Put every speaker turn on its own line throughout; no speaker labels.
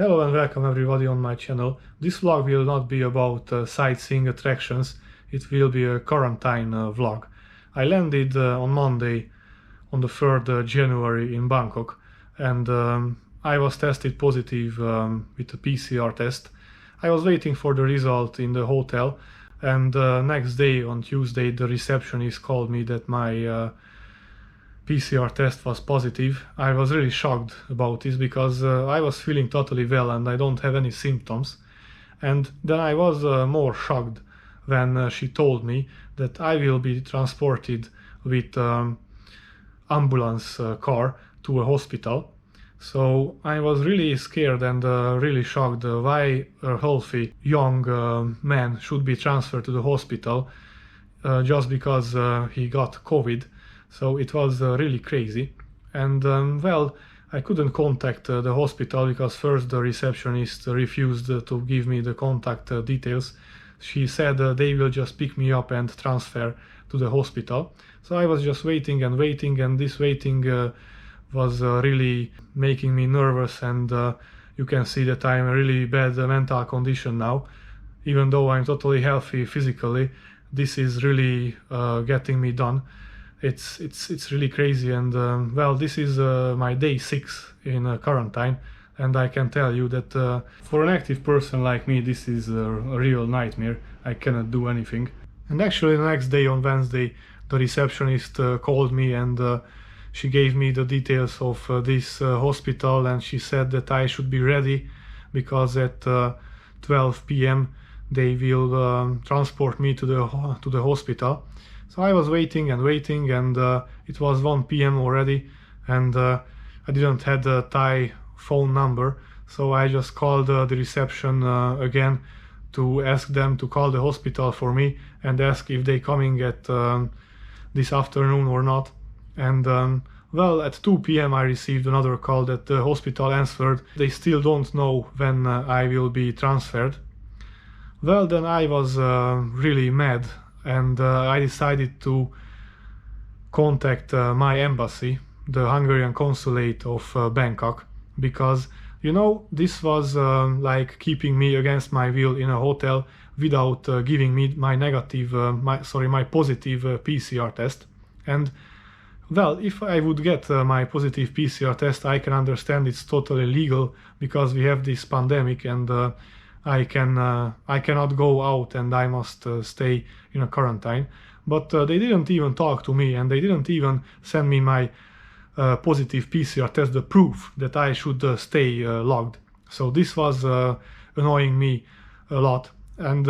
Hello and welcome everybody on my channel. This vlog will not be about sightseeing attractions, it will be a quarantine vlog. I landed on Monday on the 3rd January in Bangkok, and I was tested positive with a PCR test. I was waiting for the result in the hotel, and next day on Tuesday the receptionist called me that my PCR test was positive. I was really shocked about this because I was feeling totally well and I don't have any symptoms. And then I was more shocked when she told me that I will be transported with ambulance car to a hospital. So I was really scared and really shocked why a healthy young man should be transferred to the hospital just because he got COVID. So it was really crazy. And well, I couldn't contact the hospital because first the receptionist refused to give me the contact details. She said they will just pick me up and transfer to the hospital. So I was just waiting, and this waiting was really making me nervous, and you can see that I'm in a really bad mental condition now. Even though I'm totally healthy physically, this is really getting me down. It's really crazy, and well, this is my day 6 in quarantine, and I can tell you that for an active person like me, this is a real nightmare. I cannot do anything. And actually the next day, on Wednesday, the receptionist called me, and she gave me the details of this hospital, and she said that I should be ready because at 12 p.m. they will transport me to the hospital. So I was waiting, and it was 1 p.m. already, and I didn't have the Thai phone number, so I just called the reception again to ask them to call the hospital for me and ask if they coming at this afternoon or not. And well, at 2 p.m. I received another call that the hospital answered. They still don't know when I will be transferred. Well, then I was really mad, and I decided to contact my embassy, the Hungarian consulate of Bangkok, because, you know, this was like keeping me against my will in a hotel without giving me my my positive PCR test. And well, if I would get my positive PCR test, I can understand it's totally legal because we have this pandemic, and I cannot go out and I must stay in a quarantine. But they didn't even talk to me, and they didn't even send me my positive PCR test, the proof that I should stay logged. So this was annoying me a lot. And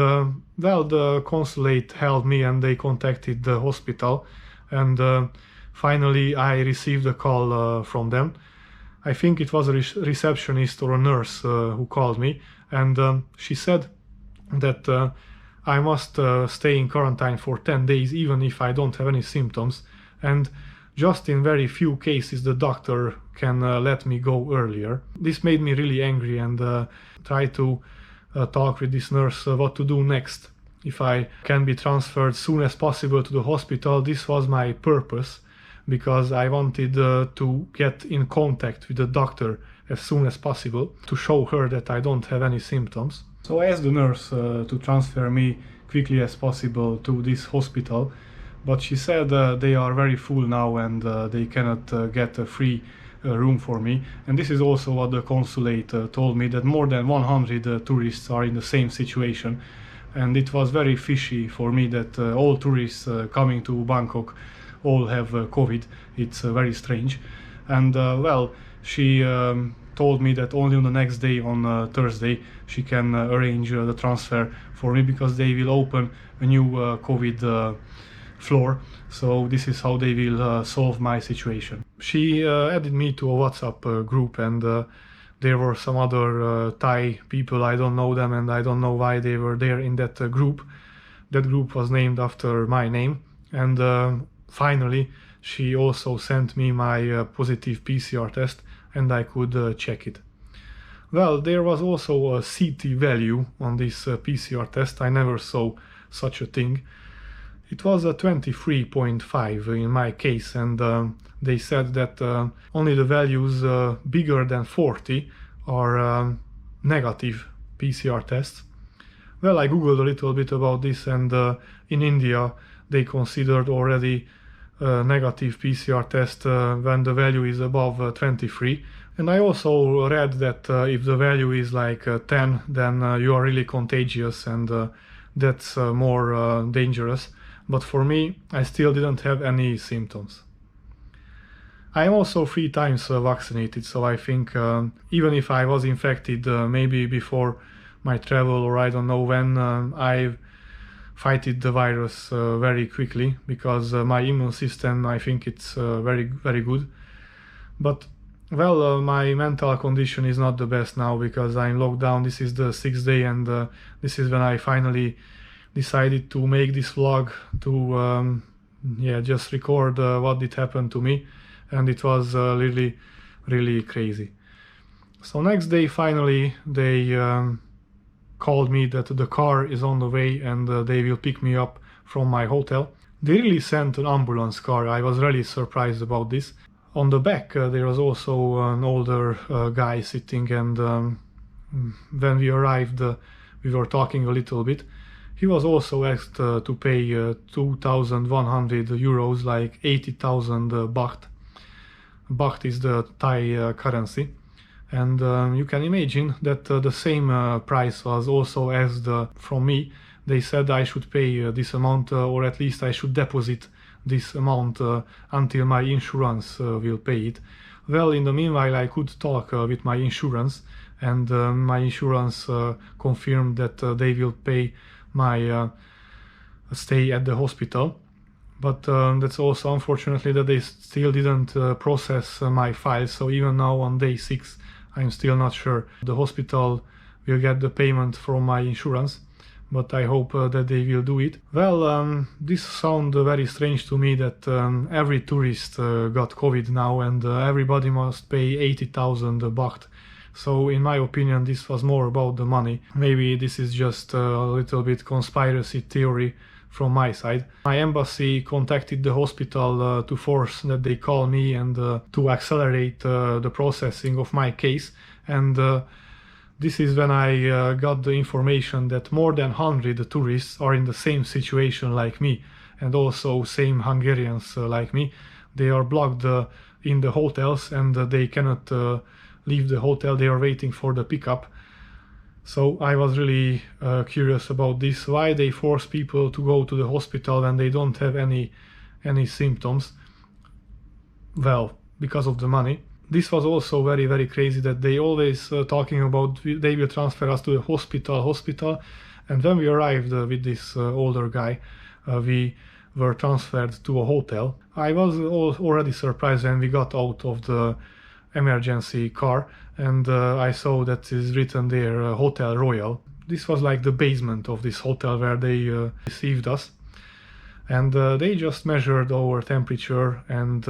well, the consulate helped me, and they contacted the hospital, and finally I received a call from them. I think it was a receptionist or a nurse who called me, and she said that I must stay in quarantine for 10 days even if I don't have any symptoms, and just in very few cases the doctor can let me go earlier. This made me really angry, and tried to talk with this nurse what to do next. If I can be transferred soon as possible to the hospital, this was my purpose, because I wanted to get in contact with the doctor as soon as possible to show her that I don't have any symptoms. So I asked the nurse to transfer me quickly as possible to this hospital, but she said they are very full now, and they cannot get a free room for me. And this is also what the consulate told me, that more than 100 tourists are in the same situation, and it was very fishy for me that all tourists coming to Bangkok all have COVID. It's very strange. And well, she told me that only on the next day, on Thursday, she can arrange the transfer for me, because they will open a new COVID floor. So this is how they will solve my situation. She added me to a WhatsApp group, and there were some other Thai people. I don't know them, and I don't know why they were there in that group. That group was named after my name, and finally she also sent me my positive PCR test, and I could check it. Well, there was also a CT value on this PCR test. I never saw such a thing. It was a 23.5 in my case, and they said that only the values bigger than 40 are negative PCR tests. Well, I googled a little bit about this, and in India they considered already negative PCR test when the value is above 23. And I also read that if the value is like 10, then you are really contagious, and that's more dangerous. But for me, I still didn't have any symptoms. I am also 3 times vaccinated, so I think even if I was infected maybe before my travel, or I don't know when, I fighted the virus very quickly, because my immune system, I think it's very good. But well, my mental condition is not the best now, because I'm locked down. This is the 6th day, and this is when I finally decided to make this vlog, to just record what did happen to me, and it was really crazy. So next day, finally, they called me that the car is on the way, and they will pick me up from my hotel. They really sent an ambulance car. I was really surprised about this. On the back there was also an older guy sitting, and when we arrived we were talking a little bit. He was also asked to pay 2,100 euros, like 80,000 baht. Baht is the Thai currency. And you can imagine that the same price was also asked from me. They said I should pay this amount, or at least I should deposit this amount until my insurance will pay it. Well, in the meanwhile, I could talk with my insurance, and my insurance confirmed that they will pay my stay at the hospital. But that's also unfortunately that they still didn't process my files, so even now on day 6 I'm still not sure. The hospital will get the payment from my insurance, but I hope that they will do it. Well, this sounds very strange to me, that every tourist got COVID now, and everybody must pay 80,000 baht. So in my opinion, this was more about the money. Maybe this is just a little bit conspiracy theory from my side. My embassy contacted the hospital to force that they call me, and to accelerate the processing of my case. And this is when I got the information that more than 100 tourists are in the same situation like me, and also same Hungarians like me. They are blocked in the hotels, and they cannot leave the hotel. They are waiting for the pickup. So I was really curious about this, why they force people to go to the hospital when they don't have any symptoms. Well, because of the money. This was also very crazy, that they always talking about they will transfer us to the hospital, and when we arrived with this older guy, we were transferred to a hotel. I was already surprised when we got out of the emergency car, and I saw that is written there Hotel Royal. This was like the basement of this hotel where they received us, and they just measured our temperature and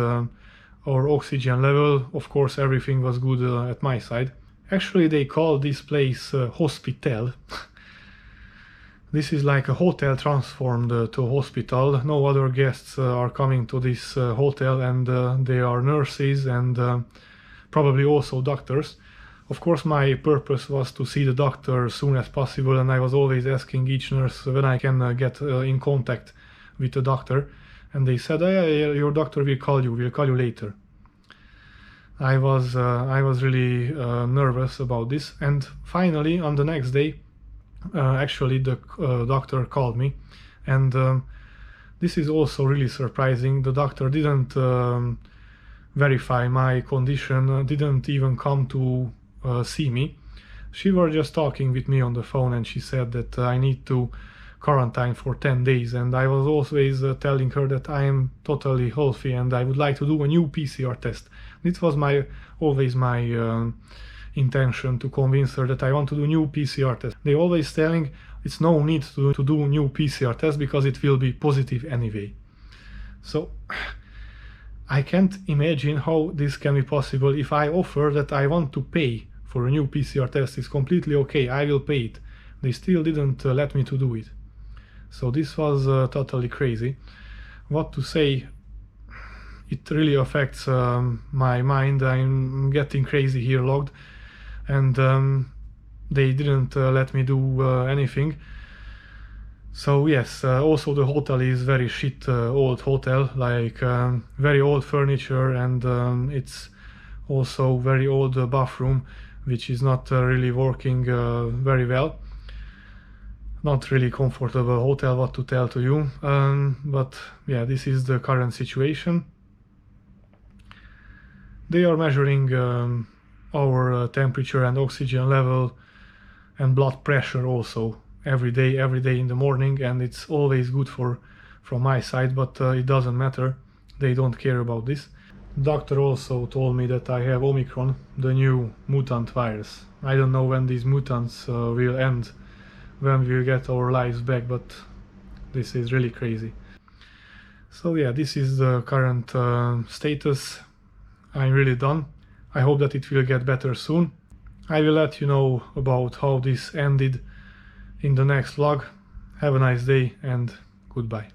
our oxygen level. Of course, everything was good at my side. Actually, they call this place hospital. This is like a hotel transformed to a hospital. No other guests are coming to this hotel, and they are nurses and probably also doctors. Of course, my purpose was to see the doctor as soon as possible, and I was always asking each nurse when I can get in contact with the doctor. And they said, yeah, your doctor will call you later. I was really nervous about this. And finally, on the next day, actually the doctor called me. And this is also really surprising. The doctor didn't verify my condition, didn't even come to see me. She was just talking with me on the phone, and she said that I need to quarantine for 10 days, and I was always telling her that I am totally healthy and I would like to do a new PCR test. This was always my intention, to convince her that I want to do new PCR test. They always telling it's no need to do new PCR test because it will be positive anyway. So I can't imagine how this can be possible. If I offer that I want to pay for a new PCR test, it's completely okay, I will pay it. They still didn't let me to do it. So this was totally crazy. What to say? It really affects my mind. I'm getting crazy here logged, and they didn't let me do anything. So yes, also the hotel is very shit old hotel, like very old furniture, and it's also very old bathroom, which is not really working very well. Not really comfortable hotel, what to tell to you, but yeah, this is the current situation. They are measuring our temperature and oxygen level and blood pressure also every day in the morning, and it's always good from my side, but it doesn't matter. They don't care about this. The doctor also told me that I have Omicron, the new mutant virus. I don't know when these mutants will end, when we'll get our lives back, but this is really crazy. So yeah, this is the current status. I'm really done. I hope that it will get better soon. I will let you know about how this ended in the next vlog. Have a nice day and goodbye.